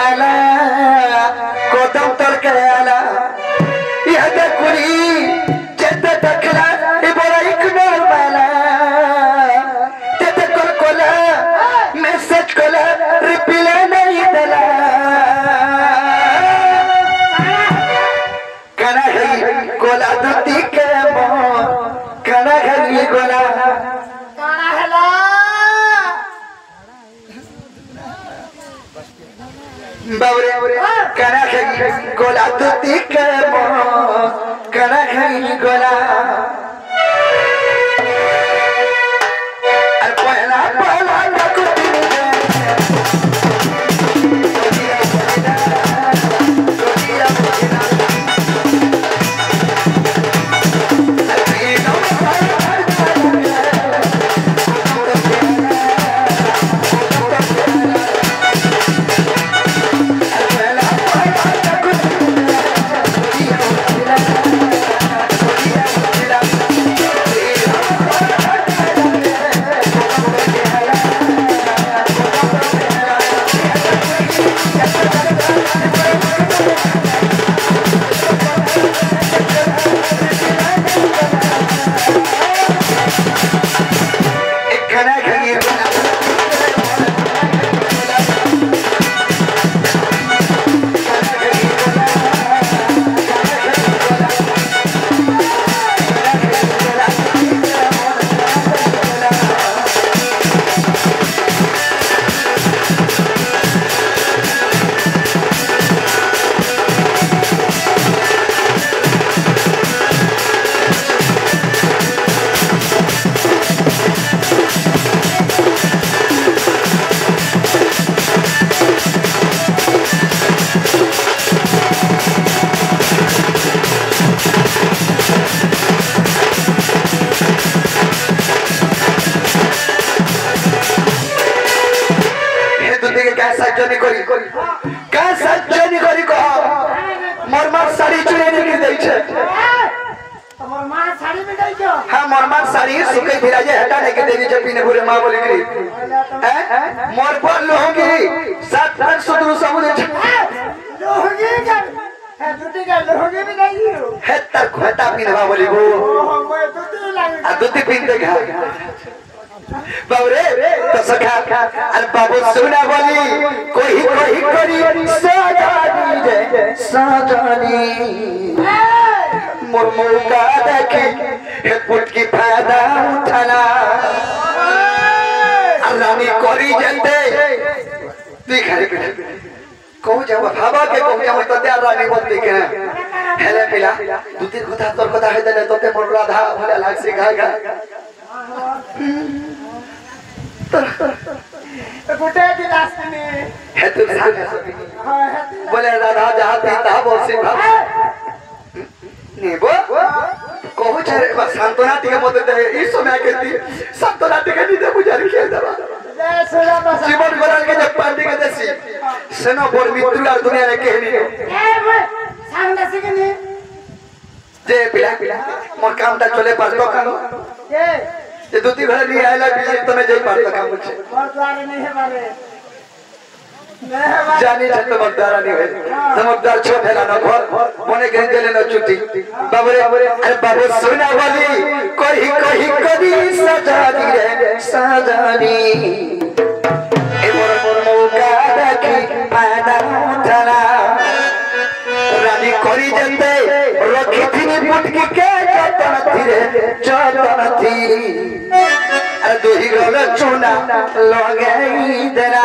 आला कदम तोड़ के आला यह देखुरी जेते देखला ए बड़ा एक नॉर्मला जेते call Cola message Cola reply नहीं देला कना है गोला दुती के मो कना है गोला काना हेला बावरे कना है गोला दुती के मो कना है गोला अरे पहला पहला लकुती मोर पर लोगी सात लाख सुदूर समुद्र लोहगी कर है दुटी का लोहगी भी गई है तर खोता पिनवा बोली वो मैं दुटी लागे आ दुटी पिनते घा बाबरे तो सखा अरे बाबू सुना बोली कोई करी साजानी रे साजानी मोर मौका देखे है पुट की फायदा उठाना रानी करी जंदे दिखाई पे कहू जाओ भाबा के कहू जाओ तो त्या रानी बोलती के हेले पिला दुती कथा तोर कथा है देले तोते मोर राधा भले लाग से गाएगा गुटे की रास्ते में है तू बोले राधा जहाती ता बोसी भाव नेबो कहू छरे बस सांत्वना टिके मत दे ई समय के दी सांत्वना टिके नी दे बुझारी के दबा जय सोला बस जीवन गोराल के जब पांडी के देसी सेना बोर मित्र और दुनिया रे कहनी ए भाई सांग दसी के नी जे पिला मोर काम ता चले पर तो काम ये दुती भले नहीं आइला भी तने जई पर तो काम छे और द्वार नहीं है मारे जानी जत मर्दारा नहीं है समझदार छोट है ना घर मोने कहीं देले न छुट्टी बाबरे अरे बाबू सुना वाली कोई करी सजानी रे सजानी ए मोर मौका देखी फायदा उठाना रानी करी जंदे रखी थी पुटकी के जतन थी अरे दूही गल चूना लगे देना